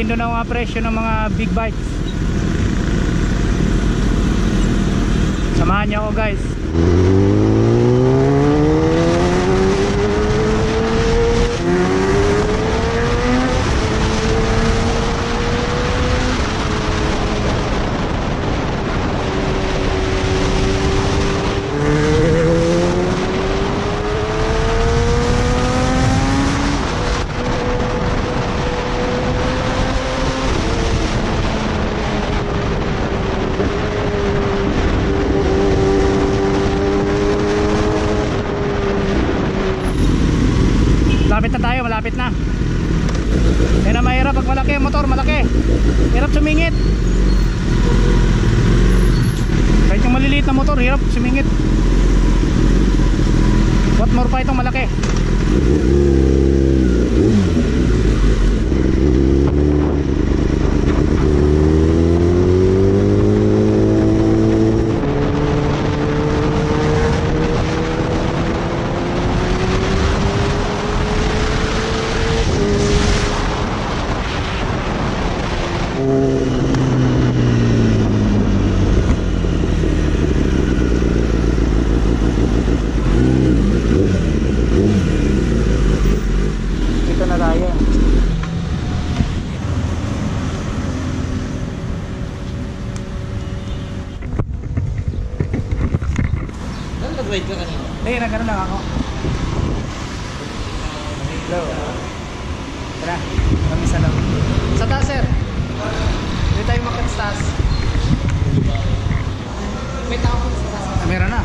titindi na mga presyo ng mga big bikes. Samahan niyo ako guys. Malapit na. Yan ang mahirap pag malaki motor, malaki. Hirap sumingit. Kahit yung maliliit na motor, hirap sumingit. What more pa itong malaki. Nag-ride ka kanina? Eh, nagano lang ako. Hello. Tara, kami sa lang. Sa taas, sir. Dito tayo makit sa taas. May tao po sa taas. Ah, meron na.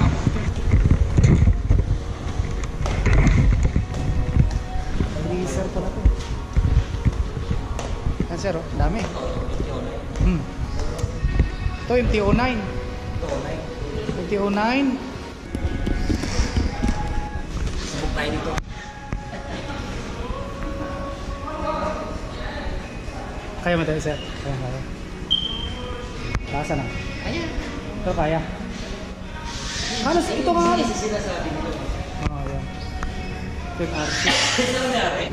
Freezer pala to. Yan, sir, oh. Dami. Ito yung TO9. TO9. Sabog tayo dito. Kaya mo tayo, sir? Kaya. Kasa na? Kaya. Ito kaya. Halos ito ka halos. Sinasabi nito. Oo, yan. Ito yung RC. Ito na rin.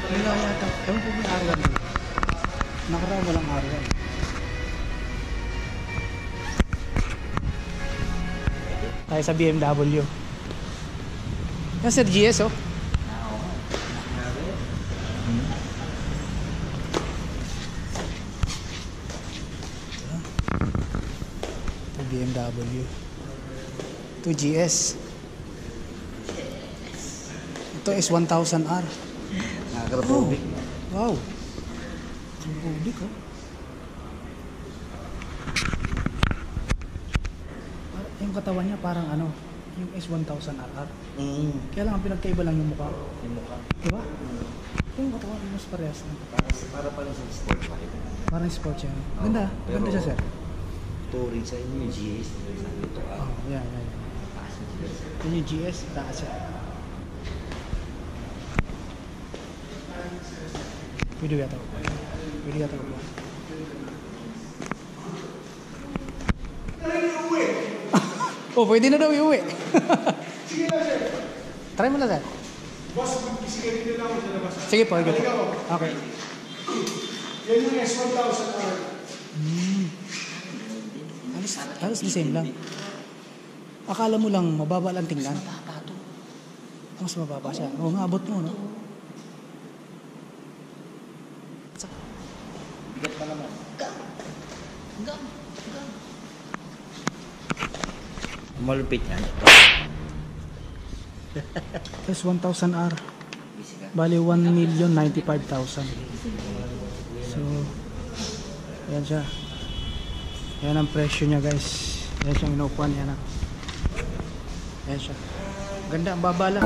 Wala yata. Ewan po may R1. Nakaraan walang R1. Tayo sa BMW. Yan sir, GS oh. Ito BMW. Ito GS. Ito is 1000R. Nakaka-republic. Wow. Republic oh. Yung katawan niya parang ano, yung S1000RR. Kaya lang ang pinagkaiba lang yung mukha. Yung mukha. Diba? Yung katawan mas parehas lang. Para pala sa sport pa ito. Parang sport siya. Ganda. Ganda siya sir. Touring sa inyo yung GS. Ito Oh, yan. Ito yung GS. Taas siya. Pwede yata ko. Pwede yata ko. Oh, pwede na daw iuwi. Sige na, sir. Try mo na, sir. Boss, mag-isigarin din ako sa labas. Sige po, sige po. Okay. Yan yung S1000R. Halos the same lang. Akala mo lang mababa lang tingnan. Mas mababa siya. Oo nga, abot mo, no? Bigat pa naman. Malupit yan. Plus 1000R. Bali 1,095,000. So, yan siya. Yan ang presyo niya guys. Yan siyang inupuan. Yan na. Yan siya. Ganda, ang baba lang.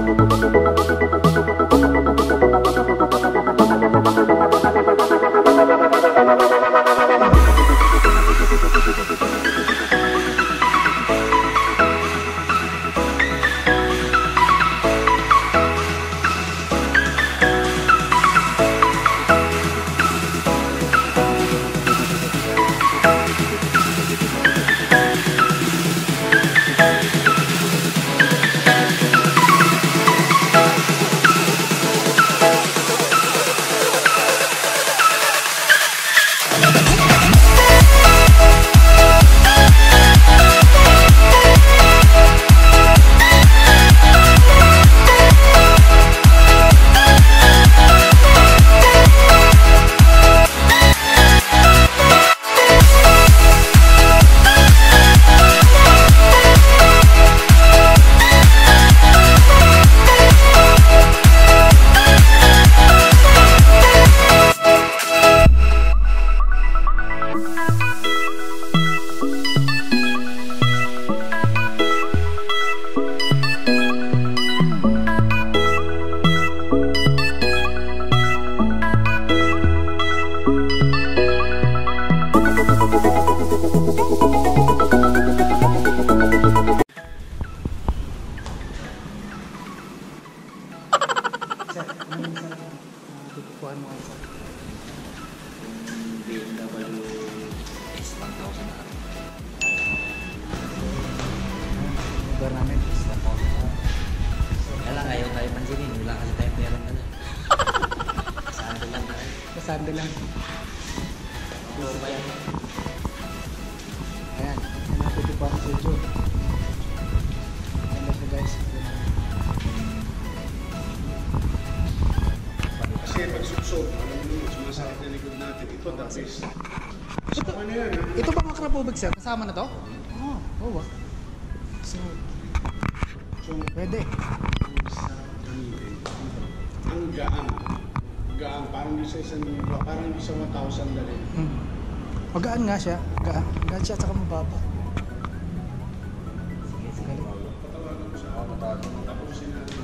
Tutupuan mo ako. BMW S1000 na. Lugar namin. Kaya lang, ayaw tayo pansinin. Wala kasi tayong pera na lang. Saan lang tayo? Kasando lang. Puro pa yan. Ayan. Yan ang tutupuan sa Joe. Ganda siya guys. Kasi pag suksok, alam mo naman, sumasakit na likod natin. Ito, the best. So, ano yan, ha? Ito bang akrapobig sir? Kasama na to? Oo. Oo. So, So, pwede. sa gamitin. Ang gaan. Gaan. Parang di sa isang, parang di sa 1,000 dali. Magaan nga siya. Gaan. Gaan siya at saka mababa. Patawagan mo sa ako. Tapusin natin.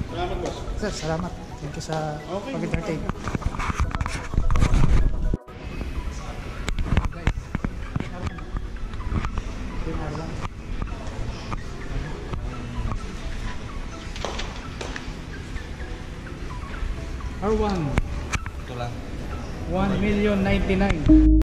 Salamat, boss. Sir, salamat. Thank you sa Okay. pag-entertain. R1 Ito lang. 1,099,000.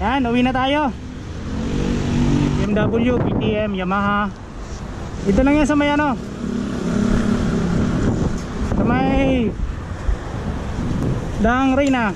Yan, uwi na tayo. BMW, KTM, Yamaha. Ito lang yan sa may ano, sa may Dang Reyna.